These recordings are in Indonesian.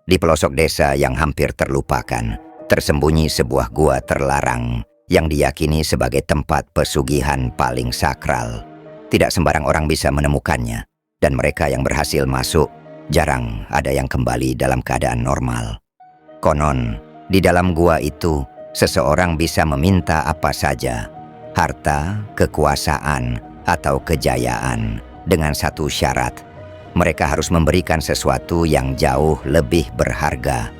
Di pelosok desa yang hampir terlupakan, tersembunyi sebuah gua terlarang yang diyakini sebagai tempat pesugihan paling sakral. Tidak sembarang orang bisa menemukannya, dan mereka yang berhasil masuk, jarang ada yang kembali dalam keadaan normal. Konon, di dalam gua itu, seseorang bisa meminta apa saja, harta, kekuasaan, atau kejayaan, dengan satu syarat. Mereka harus memberikan sesuatu yang jauh lebih berharga.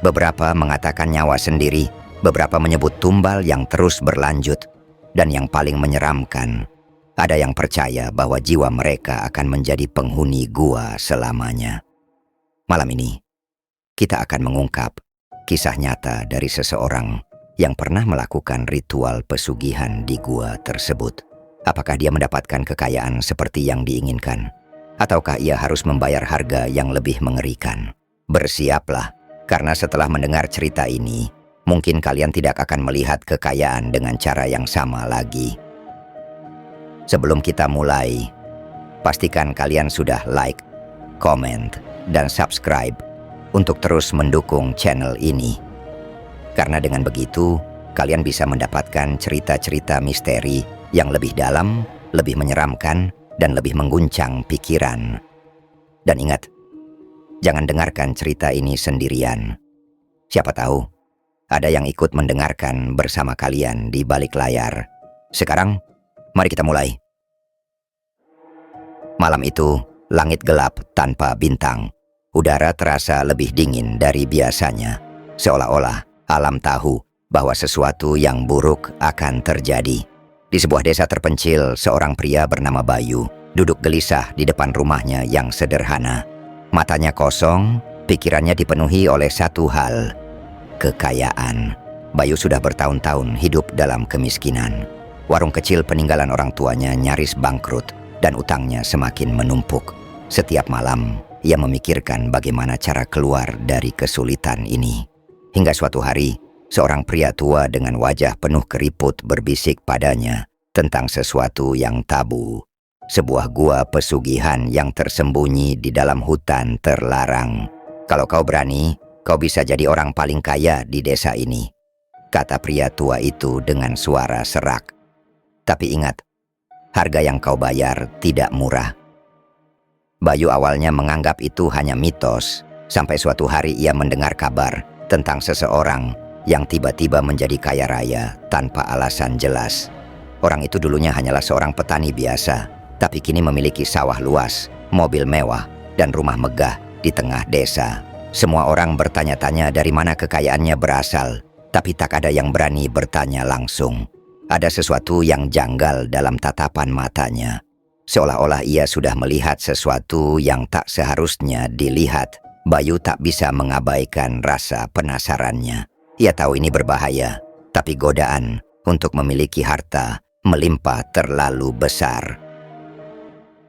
Beberapa mengatakan nyawa sendiri, beberapa menyebut tumbal yang terus berlanjut, dan yang paling menyeramkan, ada yang percaya bahwa jiwa mereka akan menjadi penghuni gua selamanya. Malam ini, kita akan mengungkap kisah nyata dari seseorang yang pernah melakukan ritual pesugihan di gua tersebut. Apakah dia mendapatkan kekayaan seperti yang diinginkan? Ataukah ia harus membayar harga yang lebih mengerikan? Bersiaplah, karena setelah mendengar cerita ini, mungkin kalian tidak akan melihat kekayaan dengan cara yang sama lagi. Sebelum kita mulai, pastikan kalian sudah like, comment, dan subscribe untuk terus mendukung channel ini. Karena dengan begitu, kalian bisa mendapatkan cerita-cerita misteri yang lebih dalam, lebih menyeramkan, dan lebih mengguncang pikiran. Dan ingat, jangan dengarkan cerita ini sendirian. Siapa tahu, ada yang ikut mendengarkan bersama kalian di balik layar. Sekarang, mari kita mulai. Malam itu, langit gelap tanpa bintang. Udara terasa lebih dingin dari biasanya. Seolah-olah alam tahu bahwa sesuatu yang buruk akan terjadi. Di sebuah desa terpencil, seorang pria bernama Bayu duduk gelisah di depan rumahnya yang sederhana. Matanya kosong, pikirannya dipenuhi oleh satu hal: kekayaan. Bayu sudah bertahun-tahun hidup dalam kemiskinan. Warung kecil peninggalan orang tuanya nyaris bangkrut dan utangnya semakin menumpuk. Setiap malam, ia memikirkan bagaimana cara keluar dari kesulitan ini. Hingga suatu hari, seorang pria tua dengan wajah penuh keriput berbisik padanya tentang sesuatu yang tabu. Sebuah gua pesugihan yang tersembunyi di dalam hutan terlarang. Kalau kau berani, kau bisa jadi orang paling kaya di desa ini, kata pria tua itu dengan suara serak. Tapi ingat, harga yang kau bayar tidak murah. Bayu awalnya menganggap itu hanya mitos, sampai suatu hari ia mendengar kabar tentang seseorang yang tiba-tiba menjadi kaya raya tanpa alasan jelas. Orang itu dulunya hanyalah seorang petani biasa, tapi kini memiliki sawah luas, mobil mewah, dan rumah megah di tengah desa. Semua orang bertanya-tanya dari mana kekayaannya berasal, tapi tak ada yang berani bertanya langsung. Ada sesuatu yang janggal dalam tatapan matanya, seolah-olah ia sudah melihat sesuatu yang tak seharusnya dilihat. Bayu tak bisa mengabaikan rasa penasarannya. Ia tahu ini berbahaya, tapi godaan untuk memiliki harta melimpah terlalu besar.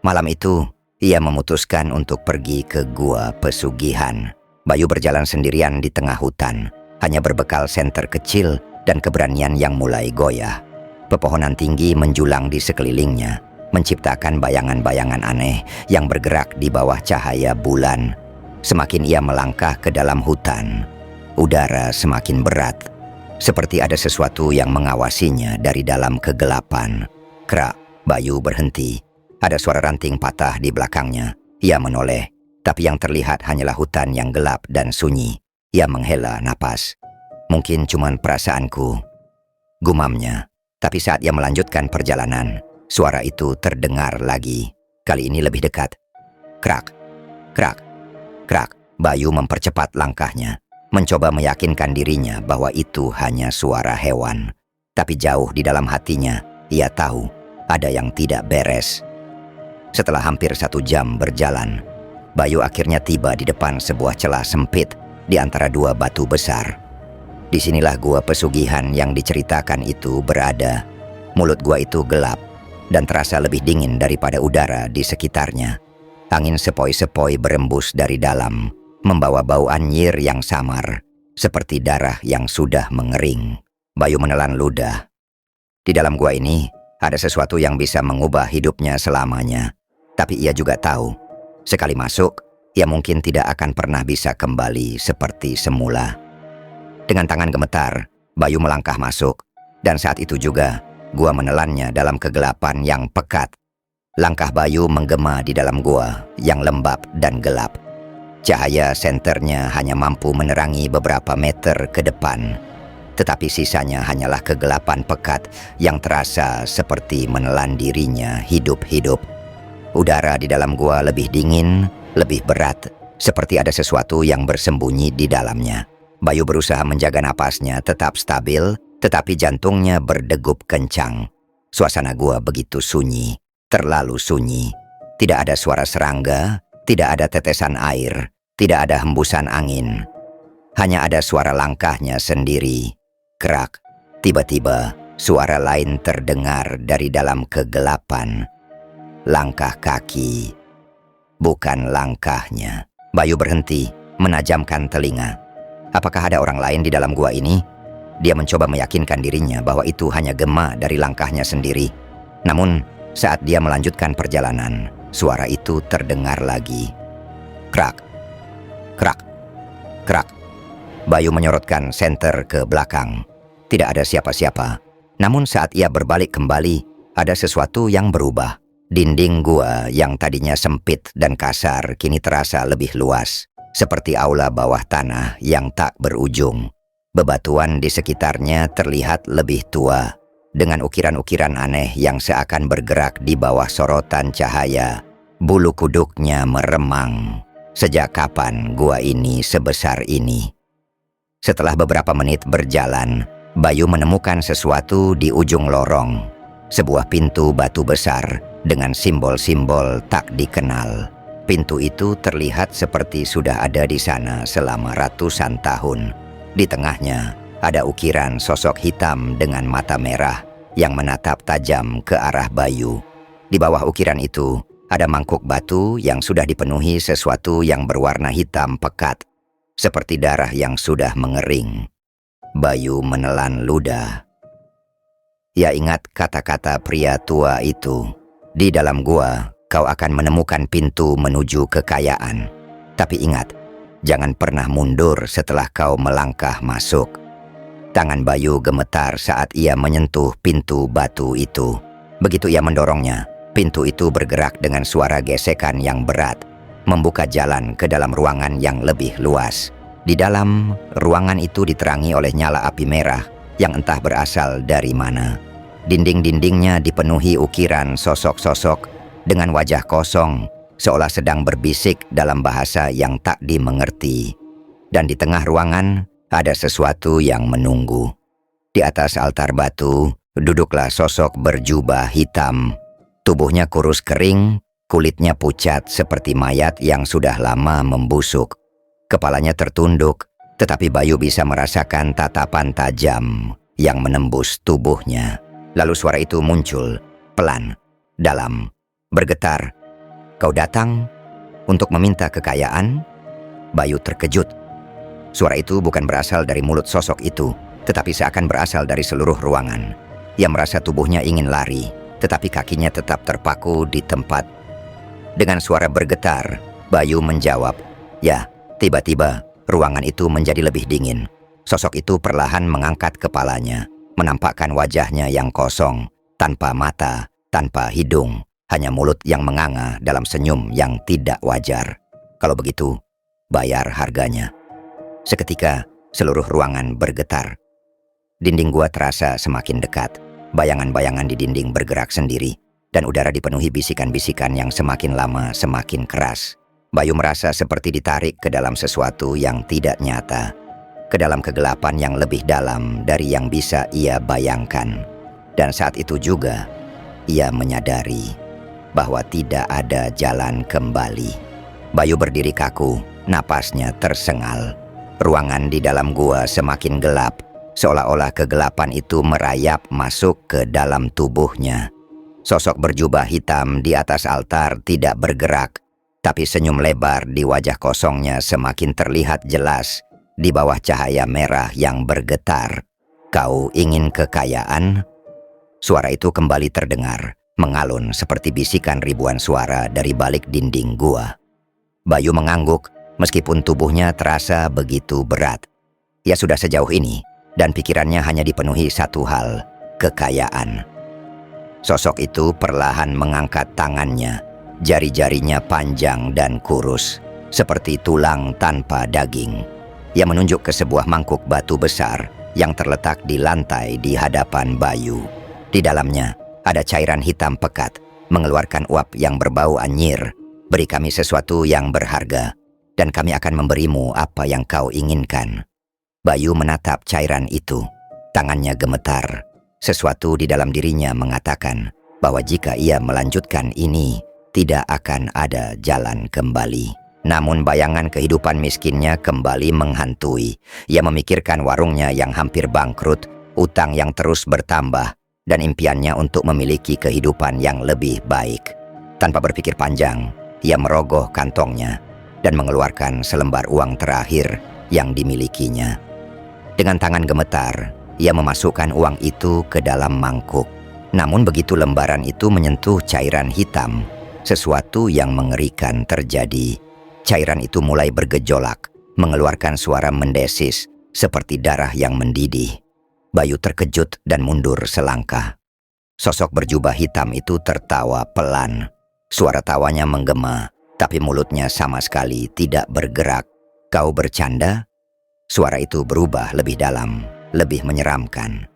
Malam itu, ia memutuskan untuk pergi ke gua pesugihan. Bayu berjalan sendirian di tengah hutan, hanya berbekal senter kecil dan keberanian yang mulai goyah. Pepohonan tinggi menjulang di sekelilingnya, menciptakan bayangan-bayangan aneh yang bergerak di bawah cahaya bulan. Semakin ia melangkah ke dalam hutan, udara semakin berat, seperti ada sesuatu yang mengawasinya dari dalam kegelapan. Krak, Bayu berhenti. Ada suara ranting patah di belakangnya. Ia menoleh, tapi yang terlihat hanyalah hutan yang gelap dan sunyi. Ia menghela napas. Mungkin cuman perasaanku, gumamnya. Tapi saat ia melanjutkan perjalanan, suara itu terdengar lagi. Kali ini lebih dekat. Krak, krak, krak. Bayu mempercepat langkahnya, mencoba meyakinkan dirinya bahwa itu hanya suara hewan. Tapi jauh di dalam hatinya, ia tahu ada yang tidak beres. Setelah hampir 1 jam berjalan, Bayu akhirnya tiba di depan sebuah celah sempit di antara 2 batu besar. Disinilah gua pesugihan yang diceritakan itu berada. Mulut gua itu gelap dan terasa lebih dingin daripada udara di sekitarnya. Angin sepoi-sepoi berembus dari dalam, membawa bau anyir yang samar, seperti darah yang sudah mengering. Bayu menelan ludah. Di dalam gua ini, ada sesuatu yang bisa mengubah hidupnya selamanya. Tapi ia juga tahu, sekali masuk, ia mungkin tidak akan pernah bisa kembali seperti semula. Dengan tangan gemetar, Bayu melangkah masuk, dan saat itu juga gua menelannya dalam kegelapan yang pekat. Langkah Bayu menggema di dalam gua yang lembab dan gelap. Cahaya senternya hanya mampu menerangi beberapa meter ke depan, tetapi sisanya hanyalah kegelapan pekat yang terasa seperti menelan dirinya hidup-hidup. Udara di dalam gua lebih dingin, lebih berat, seperti ada sesuatu yang bersembunyi di dalamnya. Bayu berusaha menjaga napasnya tetap stabil, tetapi jantungnya berdegup kencang. Suasana gua begitu sunyi, terlalu sunyi. Tidak ada suara serangga, tidak ada tetesan air, tidak ada hembusan angin. Hanya ada suara langkahnya sendiri. Kerak, tiba-tiba suara lain terdengar dari dalam kegelapan. Langkah kaki. Bukan langkahnya. Bayu berhenti, menajamkan telinga. Apakah ada orang lain di dalam gua ini? Dia mencoba meyakinkan dirinya bahwa itu hanya gema dari langkahnya sendiri. Namun, saat dia melanjutkan perjalanan, suara itu terdengar lagi. Krak, krak, krak. Bayu menyorotkan senter ke belakang. Tidak ada siapa-siapa. Namun saat ia berbalik kembali, ada sesuatu yang berubah. Dinding gua yang tadinya sempit dan kasar kini terasa lebih luas, seperti aula bawah tanah yang tak berujung. Bebatuan di sekitarnya terlihat lebih tua, dengan ukiran-ukiran aneh yang seakan bergerak di bawah sorotan cahaya. Bulu kuduknya meremang. Sejak kapan gua ini sebesar ini? Setelah beberapa menit berjalan, Bayu menemukan sesuatu di ujung lorong. Sebuah pintu batu besar dengan simbol-simbol tak dikenal. Pintu itu terlihat seperti sudah ada di sana selama ratusan tahun. Di tengahnya ada ukiran sosok hitam dengan mata merah yang menatap tajam ke arah Bayu. Di bawah ukiran itu ada mangkuk batu yang sudah dipenuhi sesuatu yang berwarna hitam pekat, seperti darah yang sudah mengering. Bayu menelan ludah. Ia ingat kata-kata pria tua itu. Di dalam gua, kau akan menemukan pintu menuju kekayaan. Tapi ingat, jangan pernah mundur setelah kau melangkah masuk. Tangan Bayu gemetar saat ia menyentuh pintu batu itu. Begitu ia mendorongnya, pintu itu bergerak dengan suara gesekan yang berat, membuka jalan ke dalam ruangan yang lebih luas. Di dalam ruangan itu diterangi oleh nyala api merah yang entah berasal dari mana. Dinding-dindingnya dipenuhi ukiran sosok-sosok dengan wajah kosong, seolah sedang berbisik dalam bahasa yang tak dimengerti. Dan di tengah ruangan ada sesuatu yang menunggu. Di atas altar batu duduklah sosok berjubah hitam. Tubuhnya kurus kering, kulitnya pucat seperti mayat yang sudah lama membusuk. Kepalanya tertunduk, tetapi Bayu bisa merasakan tatapan tajam yang menembus tubuhnya. Lalu suara itu muncul, pelan, dalam, bergetar. Kau datang untuk meminta kekayaan? Bayu terkejut. Suara itu bukan berasal dari mulut sosok itu, tetapi seakan berasal dari seluruh ruangan. Ia merasa tubuhnya ingin lari, tetapi kakinya tetap terpaku di tempat. Dengan suara bergetar, Bayu menjawab, "Ya." Tiba-tiba, ruangan itu menjadi lebih dingin. Sosok itu perlahan mengangkat kepalanya, menampakkan wajahnya yang kosong, tanpa mata, tanpa hidung, hanya mulut yang menganga dalam senyum yang tidak wajar. Kalau begitu, bayar harganya. Seketika, seluruh ruangan bergetar. Dinding gua terasa semakin dekat. Bayangan-bayangan di dinding bergerak sendiri, dan udara dipenuhi bisikan-bisikan yang semakin lama semakin keras. Bayu merasa seperti ditarik ke dalam sesuatu yang tidak nyata, ke dalam kegelapan yang lebih dalam dari yang bisa ia bayangkan. Dan saat itu juga, ia menyadari bahwa tidak ada jalan kembali. Bayu berdiri kaku, napasnya tersengal. Ruangan di dalam gua semakin gelap, seolah-olah kegelapan itu merayap masuk ke dalam tubuhnya. Sosok berjubah hitam di atas altar tidak bergerak, tapi senyum lebar di wajah kosongnya semakin terlihat jelas di bawah cahaya merah yang bergetar. "Kau ingin kekayaan?" Suara itu kembali terdengar, mengalun seperti bisikan ribuan suara dari balik dinding gua. Bayu mengangguk meskipun tubuhnya terasa begitu berat. Ia sudah sejauh ini dan pikirannya hanya dipenuhi satu hal, kekayaan. Sosok itu perlahan mengangkat tangannya. Jari-jarinya panjang dan kurus, seperti tulang tanpa daging. Ia menunjuk ke sebuah mangkuk batu besar yang terletak di lantai di hadapan Bayu. Di dalamnya ada cairan hitam pekat, mengeluarkan uap yang berbau anyir. Beri kami sesuatu yang berharga, dan kami akan memberimu apa yang kau inginkan. Bayu menatap cairan itu. Tangannya gemetar. Sesuatu di dalam dirinya mengatakan bahwa jika ia melanjutkan ini, tidak akan ada jalan kembali. Namun bayangan kehidupan miskinnya kembali menghantui. Ia memikirkan warungnya yang hampir bangkrut, utang yang terus bertambah, dan impiannya untuk memiliki kehidupan yang lebih baik. Tanpa berpikir panjang, ia merogoh kantongnya dan mengeluarkan selembar uang terakhir yang dimilikinya. Dengan tangan gemetar, ia memasukkan uang itu ke dalam mangkuk. Namun begitu lembaran itu menyentuh cairan hitam, sesuatu yang mengerikan terjadi. Cairan itu mulai bergejolak, mengeluarkan suara mendesis seperti darah yang mendidih. Bayu terkejut dan mundur selangkah. Sosok berjubah hitam itu tertawa pelan. Suara tawanya menggema, tapi mulutnya sama sekali tidak bergerak. Kau bercanda? Suara itu berubah lebih dalam, lebih menyeramkan.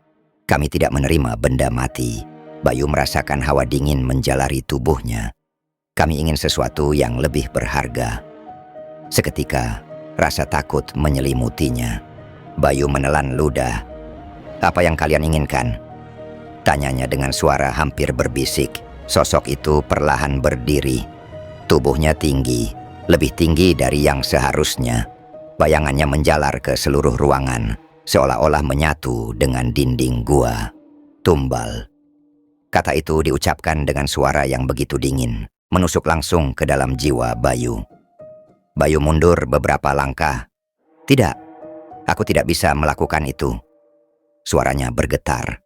Kami tidak menerima benda mati. Bayu merasakan hawa dingin menjalari tubuhnya. Kami ingin sesuatu yang lebih berharga. Seketika, rasa takut menyelimutinya. Bayu menelan ludah. Apa yang kalian inginkan? Tanyanya dengan suara hampir berbisik. Sosok itu perlahan berdiri. Tubuhnya tinggi, lebih tinggi dari yang seharusnya. Bayangannya menjalar ke seluruh ruangan, seolah-olah menyatu dengan dinding gua. Tumbal. Kata itu diucapkan dengan suara yang begitu dingin, menusuk langsung ke dalam jiwa Bayu. Bayu mundur beberapa langkah. Tidak, aku tidak bisa melakukan itu. Suaranya bergetar.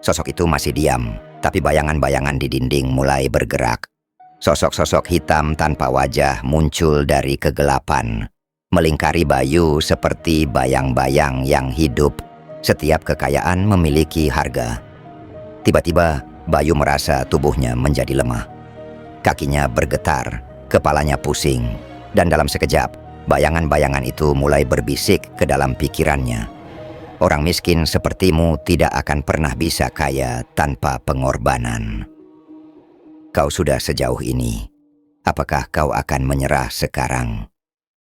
Sosok itu masih diam, tapi bayangan-bayangan di dinding mulai bergerak. Sosok-sosok hitam tanpa wajah muncul dari kegelapan, melingkari Bayu seperti bayang-bayang yang hidup. Setiap kekayaan memiliki harga. Tiba-tiba, Bayu merasa tubuhnya menjadi lemah. Kakinya bergetar, kepalanya pusing, dan dalam sekejap, bayangan-bayangan itu mulai berbisik ke dalam pikirannya. Orang miskin sepertimu tidak akan pernah bisa kaya tanpa pengorbanan. Kau sudah sejauh ini. Apakah kau akan menyerah sekarang?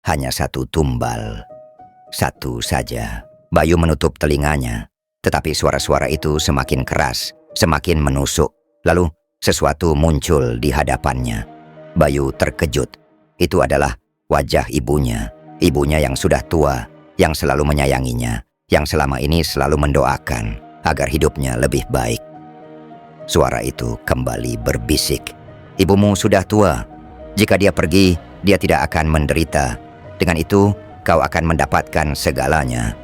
Hanya satu tumbal. Satu saja. Bayu menutup telinganya, tetapi suara-suara itu semakin keras, semakin menusuk. Lalu sesuatu muncul di hadapannya. Bayu terkejut. Itu adalah wajah ibunya. Ibunya yang sudah tua, yang selalu menyayanginya, yang selama ini selalu mendoakan agar hidupnya lebih baik. Suara itu kembali berbisik. Ibumu sudah tua. Jika dia pergi, dia tidak akan menderita. Dengan itu, kau akan mendapatkan segalanya.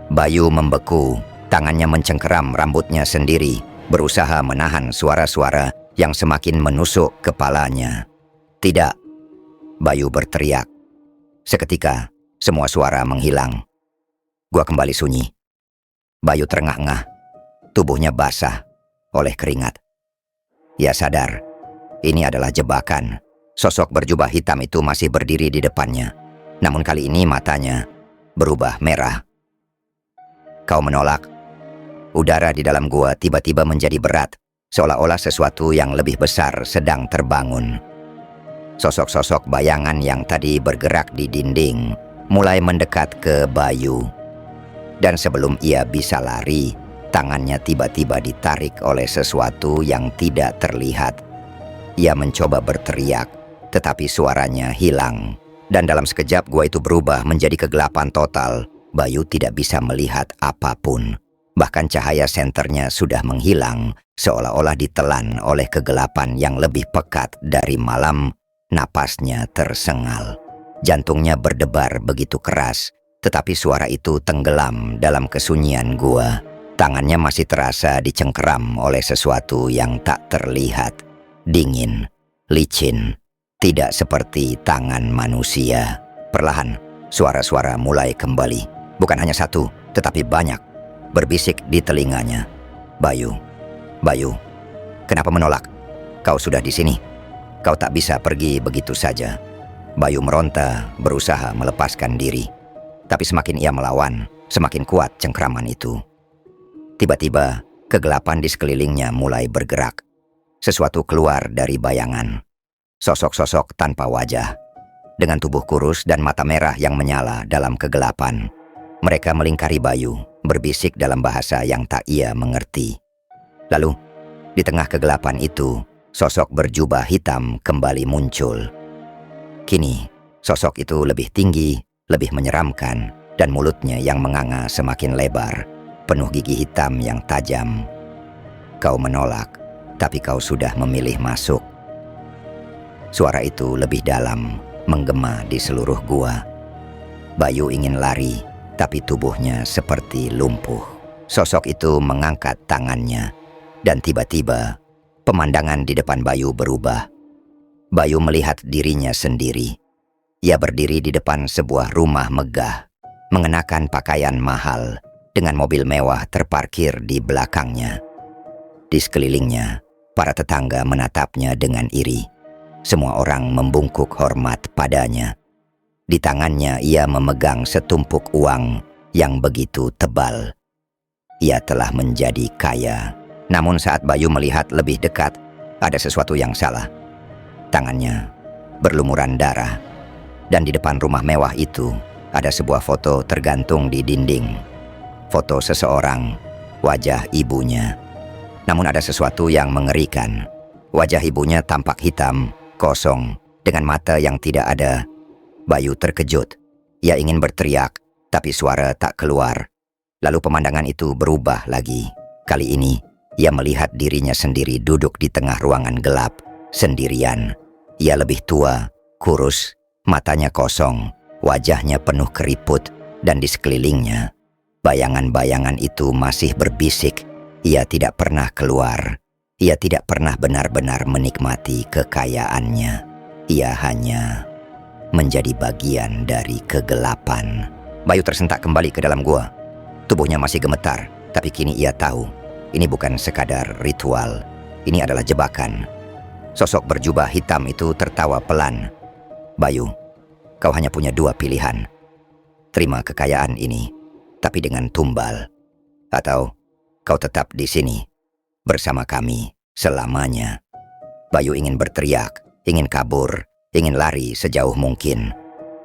Bayu membeku, tangannya mencengkeram rambutnya sendiri, berusaha menahan suara-suara yang semakin menusuk kepalanya. Tidak, Bayu berteriak. Seketika, semua suara menghilang. Gua kembali sunyi. Bayu terengah-engah, tubuhnya basah oleh keringat. Ia sadar, ini adalah jebakan. Sosok berjubah hitam itu masih berdiri di depannya. Namun kali ini matanya berubah merah. Kau menolak. Udara di dalam gua tiba-tiba menjadi berat, seolah-olah sesuatu yang lebih besar sedang terbangun. Sosok-sosok bayangan yang tadi bergerak di dinding mulai mendekat ke Bayu. Dan sebelum ia bisa lari, tangannya tiba-tiba ditarik oleh sesuatu yang tidak terlihat. Ia mencoba berteriak, tetapi suaranya hilang. Dan dalam sekejap gua itu berubah menjadi kegelapan total. Bayu tidak bisa melihat apapun. Bahkan cahaya senternya sudah menghilang, seolah-olah ditelan oleh kegelapan yang lebih pekat dari malam. Napasnya tersengal. Jantungnya berdebar begitu keras, tetapi suara itu tenggelam dalam kesunyian gua. Tangannya masih terasa dicengkeram oleh sesuatu yang tak terlihat. Dingin, licin, Tidak seperti tangan manusia. Perlahan, suara-suara mulai kembali. Bukan hanya satu, tetapi banyak. Berbisik di telinganya. Bayu, Bayu, kenapa menolak? Kau sudah di sini. Kau tak bisa pergi begitu saja. Bayu meronta, berusaha melepaskan diri. Tapi semakin ia melawan, semakin kuat cengkraman itu. Tiba-tiba, kegelapan di sekelilingnya mulai bergerak. Sesuatu keluar dari bayangan. Sosok-sosok tanpa wajah. Dengan tubuh kurus dan mata merah yang menyala dalam kegelapan. Mereka melingkari Bayu, berbisik dalam bahasa yang tak ia mengerti. Lalu, di tengah kegelapan itu, sosok berjubah hitam kembali muncul. Kini, sosok itu lebih tinggi, lebih menyeramkan, dan mulutnya yang menganga semakin lebar, penuh gigi hitam yang tajam. Kau menolak, tapi kau sudah memilih masuk. Suara itu lebih dalam, menggema di seluruh gua. Bayu ingin lari, tapi tubuhnya seperti lumpuh. Sosok itu mengangkat tangannya, dan tiba-tiba pemandangan di depan Bayu berubah. Bayu melihat dirinya sendiri. Ia berdiri di depan sebuah rumah megah, mengenakan pakaian mahal, dengan mobil mewah terparkir di belakangnya. Di sekelilingnya, para tetangga menatapnya dengan iri. Semua orang membungkuk hormat padanya. Di tangannya ia memegang setumpuk uang yang begitu tebal. Ia telah menjadi kaya. Namun saat Bayu melihat lebih dekat, ada sesuatu yang salah. Tangannya berlumuran darah. Dan di depan rumah mewah itu, ada sebuah foto tergantung di dinding. Foto seseorang, wajah ibunya. Namun ada sesuatu yang mengerikan. Wajah ibunya tampak hitam, kosong, dengan mata yang tidak ada. Bayu terkejut. Ia ingin berteriak, tapi suara tak keluar. Lalu pemandangan itu berubah lagi. Kali ini, ia melihat dirinya sendiri duduk di tengah ruangan gelap, sendirian. Ia lebih tua, kurus, matanya kosong, wajahnya penuh keriput, dan di sekelilingnya, bayangan-bayangan itu masih berbisik. Ia tidak pernah keluar. Ia tidak pernah benar-benar menikmati kekayaannya. Ia hanya menjadi bagian dari kegelapan. Bayu tersentak kembali ke dalam gua. Tubuhnya masih gemetar, tapi kini ia tahu, ini bukan sekadar ritual. Ini adalah jebakan. Sosok berjubah hitam itu tertawa pelan. Bayu, kau hanya punya dua pilihan. Terima kekayaan ini, tapi dengan tumbal. Atau kau tetap di sini, bersama kami, selamanya. Bayu ingin berteriak, ingin kabur, ingin lari sejauh mungkin.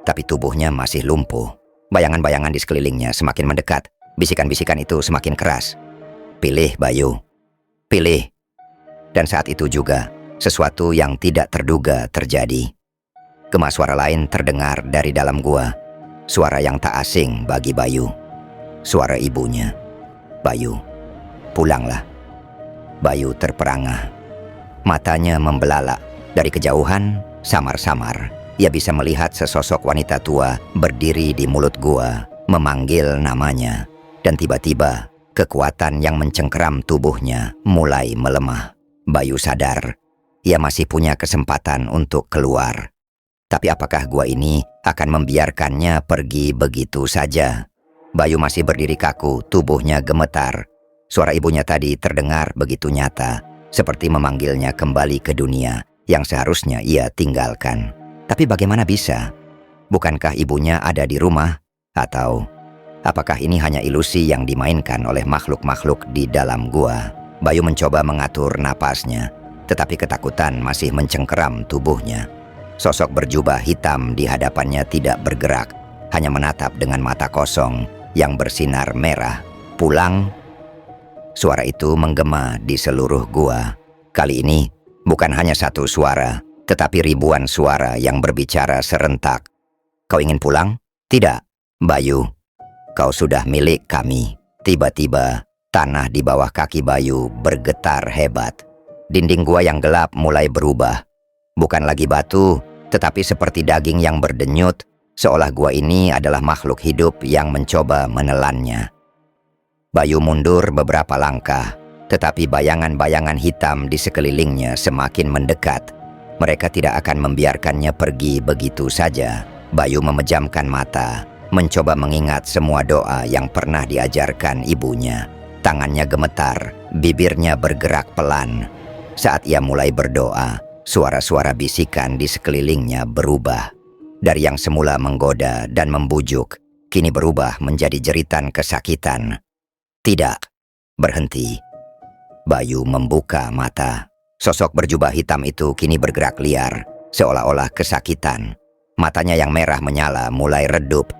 Tapi tubuhnya masih lumpuh. Bayangan-bayangan di sekelilingnya semakin mendekat. Bisikan-bisikan itu semakin keras. Pilih, Bayu. Pilih. Dan saat itu juga, sesuatu yang tidak terduga terjadi. Gema suara lain terdengar dari dalam gua. Suara yang tak asing bagi Bayu. Suara ibunya. Bayu, pulanglah. Bayu terperangah. Matanya membelalak. Dari kejauhan, samar-samar, ia bisa melihat sesosok wanita tua berdiri di mulut gua, memanggil namanya. Dan tiba-tiba, kekuatan yang mencengkeram tubuhnya mulai melemah. Bayu sadar, ia masih punya kesempatan untuk keluar. Tapi apakah gua ini akan membiarkannya pergi begitu saja? Bayu masih berdiri kaku, tubuhnya gemetar. Suara ibunya tadi terdengar begitu nyata, seperti memanggilnya kembali ke dunia yang seharusnya ia tinggalkan. Tapi bagaimana bisa? Bukankah ibunya ada di rumah? Atau apakah ini hanya ilusi yang dimainkan oleh makhluk-makhluk di dalam gua? Bayu mencoba mengatur napasnya, tetapi ketakutan masih mencengkeram tubuhnya. Sosok berjubah hitam di hadapannya tidak bergerak, hanya menatap dengan mata kosong yang bersinar merah. Pulang? Suara itu menggema di seluruh gua. Kali ini, bukan hanya satu suara, tetapi ribuan suara yang berbicara serentak. Kau ingin pulang? Tidak, Bayu. Kau sudah milik kami. Tiba-tiba, tanah di bawah kaki Bayu bergetar hebat. Dinding gua yang gelap mulai berubah. Bukan lagi batu, tetapi seperti daging yang berdenyut, seolah gua ini adalah makhluk hidup yang mencoba menelannya. Bayu mundur beberapa langkah, tetapi bayangan-bayangan hitam di sekelilingnya semakin mendekat. Mereka tidak akan membiarkannya pergi begitu saja. Bayu memejamkan mata, mencoba mengingat semua doa yang pernah diajarkan ibunya. Tangannya gemetar, bibirnya bergerak pelan. Saat ia mulai berdoa, suara-suara bisikan di sekelilingnya berubah. Dari yang semula menggoda dan membujuk, kini berubah menjadi jeritan kesakitan. Tidak, berhenti. Bayu membuka mata. Sosok berjubah hitam itu kini bergerak liar, seolah-olah kesakitan. Matanya yang merah menyala mulai redup.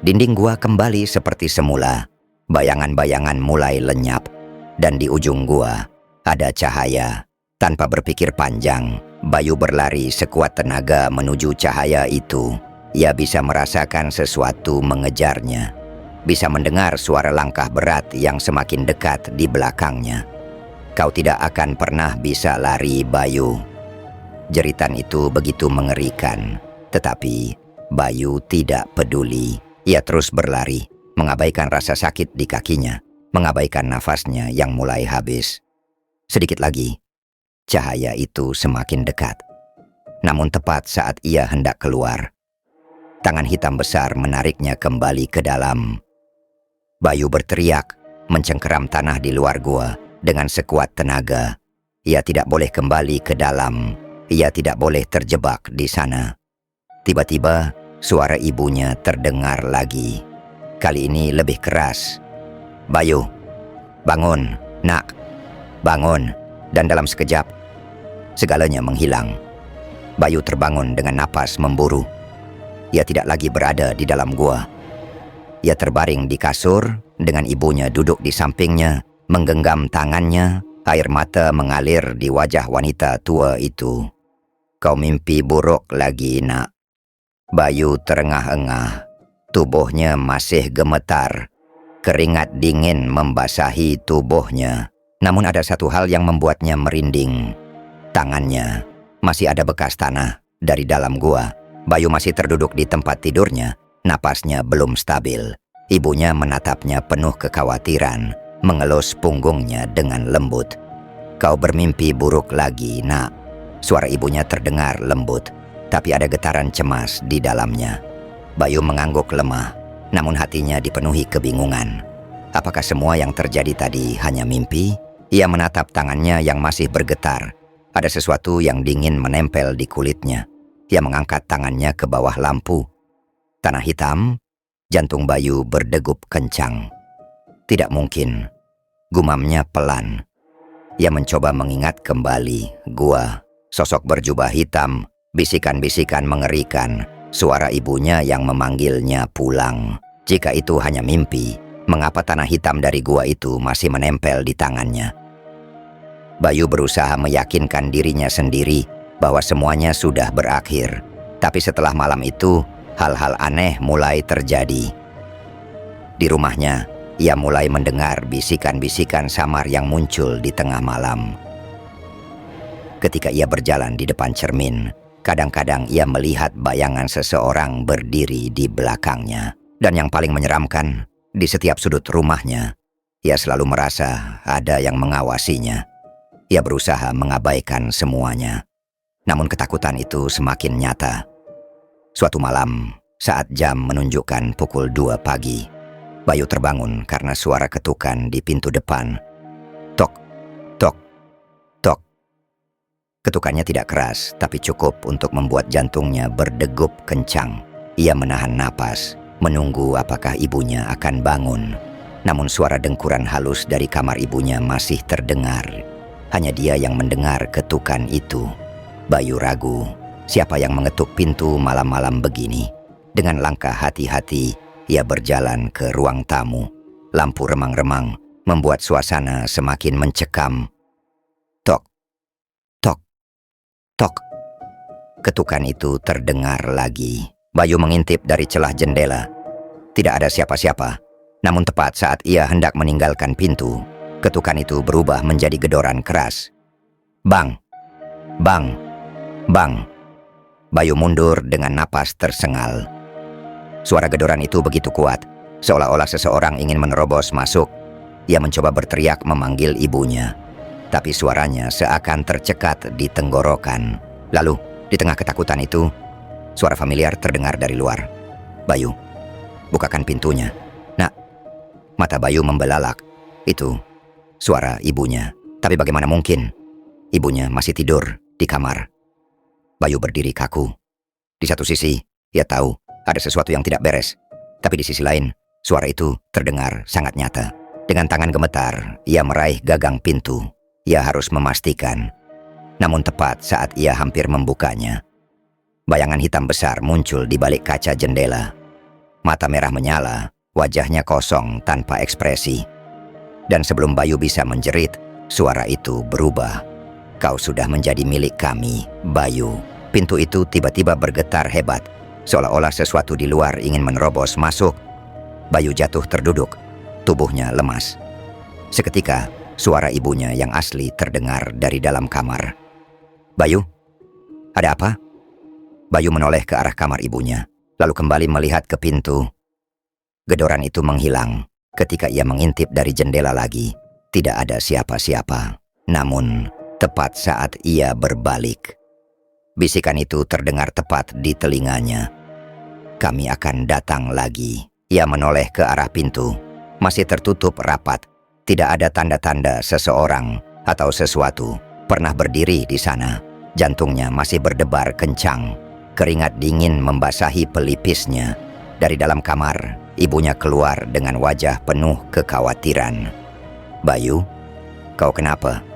Dinding gua kembali seperti semula. Bayangan-bayangan mulai lenyap. Dan di ujung gua ada cahaya. Tanpa berpikir panjang, Bayu berlari sekuat tenaga menuju cahaya itu. Ia bisa merasakan sesuatu mengejarnya. Bisa mendengar suara langkah berat yang semakin dekat di belakangnya. Kau tidak akan pernah bisa lari, Bayu. Jeritan itu begitu mengerikan, tetapi Bayu tidak peduli. Ia terus berlari, mengabaikan rasa sakit di kakinya, mengabaikan nafasnya yang mulai habis. Sedikit lagi, cahaya itu semakin dekat. Namun tepat saat ia hendak keluar, tangan hitam besar menariknya kembali ke dalam. Bayu berteriak, mencengkeram tanah di luar gua dengan sekuat tenaga. Ia tidak boleh kembali ke dalam. Ia tidak boleh terjebak di sana. Tiba-tiba, suara ibunya terdengar lagi. Kali ini lebih keras. Bayu, bangun, nak. Bangun. Dan dalam sekejap, segalanya menghilang. Bayu terbangun dengan napas memburu. Ia tidak lagi berada di dalam gua. Ia terbaring di kasur dengan ibunya duduk di sampingnya, menggenggam tangannya. Air mata mengalir di wajah wanita tua itu. Kau mimpi buruk lagi, nak. Bayu terengah-engah. Tubuhnya masih gemetar. Keringat dingin membasahi tubuhnya. Namun ada satu hal yang membuatnya merinding. Tangannya masih ada bekas tanah dari dalam gua. Bayu masih terduduk di tempat tidurnya. Napasnya belum stabil. Ibunya menatapnya penuh kekhawatiran, mengelus punggungnya dengan lembut. Kau bermimpi buruk lagi, nak. Suara ibunya terdengar lembut, tapi ada getaran cemas di dalamnya. Bayu mengangguk lemah, namun hatinya dipenuhi kebingungan. Apakah semua yang terjadi tadi hanya mimpi? Ia menatap tangannya yang masih bergetar. Ada sesuatu yang dingin menempel di kulitnya. Ia mengangkat tangannya ke bawah lampu. Tanah hitam, jantung Bayu berdegup kencang. Tidak mungkin, gumamnya pelan. Ia mencoba mengingat kembali gua, sosok berjubah hitam, bisikan-bisikan mengerikan, suara ibunya yang memanggilnya pulang. Jika itu hanya mimpi, mengapa tanah hitam dari gua itu masih menempel di tangannya? Bayu berusaha meyakinkan dirinya sendiri bahwa semuanya sudah berakhir. Tapi setelah malam itu, hal-hal aneh mulai terjadi. Di rumahnya, ia mulai mendengar bisikan-bisikan samar yang muncul di tengah malam. Ketika ia berjalan di depan cermin, kadang-kadang ia melihat bayangan seseorang berdiri di belakangnya. Dan yang paling menyeramkan, di setiap sudut rumahnya, ia selalu merasa ada yang mengawasinya. Ia berusaha mengabaikan semuanya. Namun ketakutan itu semakin nyata. Suatu malam, saat jam menunjukkan pukul 2 pagi, Bayu terbangun karena suara ketukan di pintu depan. Tok, tok, tok. Ketukannya tidak keras, tapi cukup untuk membuat jantungnya berdegup kencang. Ia menahan napas, menunggu apakah ibunya akan bangun. Namun suara dengkuran halus dari kamar ibunya masih terdengar. Hanya dia yang mendengar ketukan itu. Bayu ragu, siapa yang mengetuk pintu malam-malam begini? Dengan langkah hati-hati, ia berjalan ke ruang tamu. Lampu remang-remang membuat suasana semakin mencekam. Tok, tok, tok. Ketukan itu terdengar lagi. Bayu mengintip dari celah jendela. Tidak ada siapa-siapa. Namun tepat saat ia hendak meninggalkan pintu, ketukan itu berubah menjadi gedoran keras. Bang! Bang! Bang! Bayu mundur dengan napas tersengal. Suara gedoran itu begitu kuat, seolah-olah seseorang ingin menerobos masuk. Ia mencoba berteriak memanggil ibunya, tapi suaranya seakan tercekat di tenggorokan. Lalu, di tengah ketakutan itu, suara familiar terdengar dari luar. "Bayu, bukakan pintunya." "Nak." Mata Bayu membelalak. Itu suara ibunya. Tapi bagaimana mungkin? Ibunya masih tidur di kamar. Bayu berdiri kaku. Di satu sisi, ia tahu ada sesuatu yang tidak beres. Tapi di sisi lain, suara itu terdengar sangat nyata. Dengan tangan gemetar, ia meraih gagang pintu. Ia harus memastikan. Namun tepat saat ia hampir membukanya, bayangan hitam besar muncul di balik kaca jendela. Mata merah menyala, wajahnya kosong tanpa ekspresi. Dan sebelum Bayu bisa menjerit, suara itu berubah. "Kau sudah menjadi milik kami, Bayu." Pintu itu tiba-tiba bergetar hebat, seolah-olah sesuatu di luar ingin menerobos masuk. Bayu jatuh terduduk, tubuhnya lemas. Seketika, suara ibunya yang asli terdengar dari dalam kamar. "Bayu, ada apa?" Bayu menoleh ke arah kamar ibunya, lalu kembali melihat ke pintu. Gedoran itu menghilang ketika ia mengintip dari jendela lagi. Tidak ada siapa-siapa. Namun, tepat saat ia berbalik, bisikan itu terdengar tepat di telinganya. "Kami akan datang lagi." Ia menoleh ke arah pintu. Masih tertutup rapat. Tidak ada tanda-tanda seseorang atau sesuatu pernah berdiri di sana. Jantungnya masih berdebar kencang. Keringat dingin membasahi pelipisnya. Dari dalam kamar, ibunya keluar dengan wajah penuh kekhawatiran. "Bayu, kau kenapa?"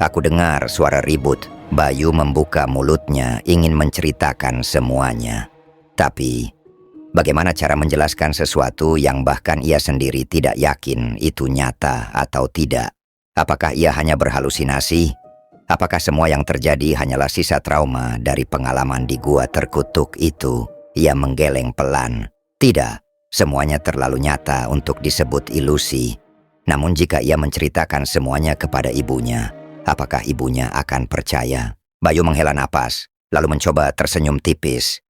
"Aku dengar suara ribut." Bayu membuka mulutnya ingin menceritakan semuanya. Tapi, bagaimana cara menjelaskan sesuatu yang bahkan ia sendiri tidak yakin itu nyata atau tidak? Apakah ia hanya berhalusinasi? Apakah semua yang terjadi hanyalah sisa trauma dari pengalaman di gua terkutuk itu? Ia menggeleng pelan. Tidak, semuanya terlalu nyata untuk disebut ilusi. Namun jika ia menceritakan semuanya kepada ibunya, apakah ibunya akan percaya? Bayu menghela napas, lalu mencoba tersenyum tipis.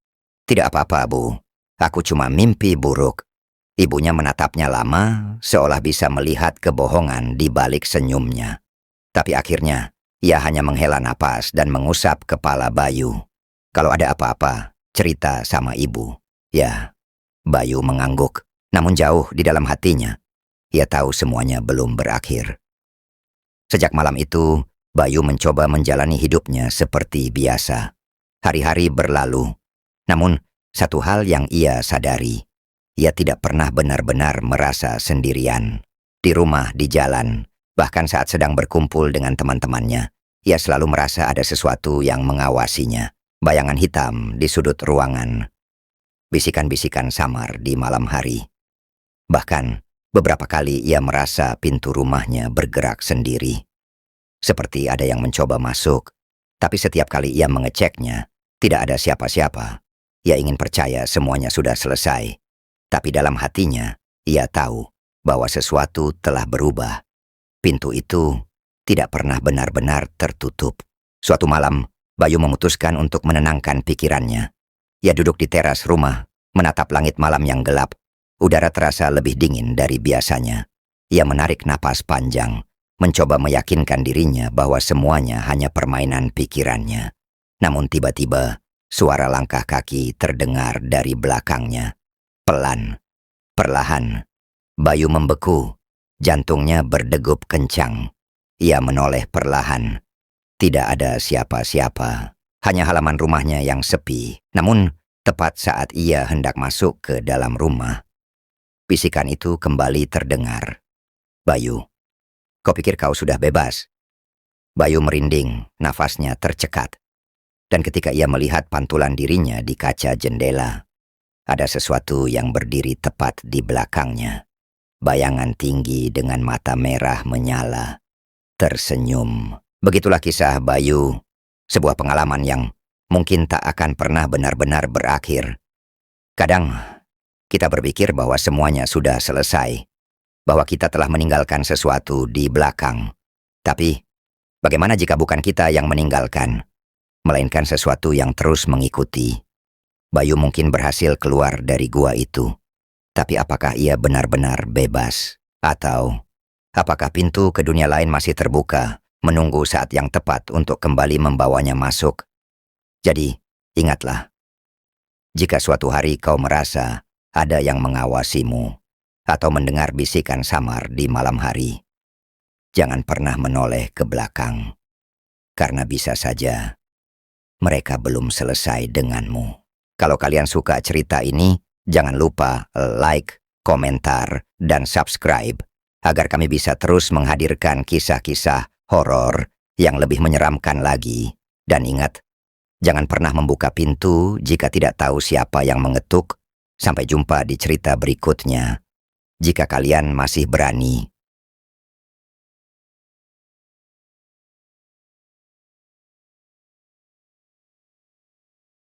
"Tidak apa-apa, Bu. Aku cuma mimpi buruk." Ibunya menatapnya lama, seolah bisa melihat kebohongan di balik senyumnya. Tapi akhirnya, ia hanya menghela napas dan mengusap kepala Bayu. "Kalau ada apa-apa, cerita sama ibu." "Ya." Bayu mengangguk, namun jauh di dalam hatinya, ia tahu semuanya belum berakhir. Sejak malam itu, Bayu mencoba menjalani hidupnya seperti biasa. Hari-hari berlalu, namun satu hal yang ia sadari, ia tidak pernah benar-benar merasa sendirian. Di rumah, di jalan, bahkan saat sedang berkumpul dengan teman-temannya, ia selalu merasa ada sesuatu yang mengawasinya. Bayangan hitam di sudut ruangan. Bisikan-bisikan samar di malam hari. Bahkan, beberapa kali ia merasa pintu rumahnya bergerak sendiri. Seperti ada yang mencoba masuk, tapi setiap kali ia mengeceknya, tidak ada siapa-siapa. Ia ingin percaya semuanya sudah selesai. Tapi dalam hatinya, ia tahu bahwa sesuatu telah berubah. Pintu itu tidak pernah benar-benar tertutup. Suatu malam, Bayu memutuskan untuk menenangkan pikirannya. Ia duduk di teras rumah, menatap langit malam yang gelap. Udara terasa lebih dingin dari biasanya. Ia menarik napas panjang, mencoba meyakinkan dirinya bahwa semuanya hanya permainan pikirannya. Namun tiba-tiba, suara langkah kaki terdengar dari belakangnya. Pelan, perlahan, Bayu membeku, jantungnya berdegup kencang. Ia menoleh perlahan. Tidak ada siapa-siapa, hanya halaman rumahnya yang sepi. Namun, tepat saat ia hendak masuk ke dalam rumah, bisikan itu kembali terdengar. "Bayu, kau pikir kau sudah bebas?" Bayu merinding, nafasnya tercekat. Dan ketika ia melihat pantulan dirinya di kaca jendela, ada sesuatu yang berdiri tepat di belakangnya. Bayangan tinggi dengan mata merah menyala, tersenyum. Begitulah kisah Bayu, sebuah pengalaman yang mungkin tak akan pernah benar-benar berakhir. Kadang, kita berpikir bahwa semuanya sudah selesai, bahwa kita telah meninggalkan sesuatu di belakang. Tapi, bagaimana jika bukan kita yang meninggalkan, melainkan sesuatu yang terus mengikuti? Bayu mungkin berhasil keluar dari gua itu, tapi apakah ia benar-benar bebas? Atau, apakah pintu ke dunia lain masih terbuka, menunggu saat yang tepat untuk kembali membawanya masuk? Jadi, ingatlah, jika suatu hari kau merasa ada yang mengawasimu atau mendengar bisikan samar di malam hari, jangan pernah menoleh ke belakang, karena bisa saja mereka belum selesai denganmu. Kalau kalian suka cerita ini, jangan lupa like, komentar, dan subscribe agar kami bisa terus menghadirkan kisah-kisah horor yang lebih menyeramkan lagi. Dan ingat, jangan pernah membuka pintu jika tidak tahu siapa yang mengetuk. Sampai jumpa di cerita berikutnya. Jika kalian masih berani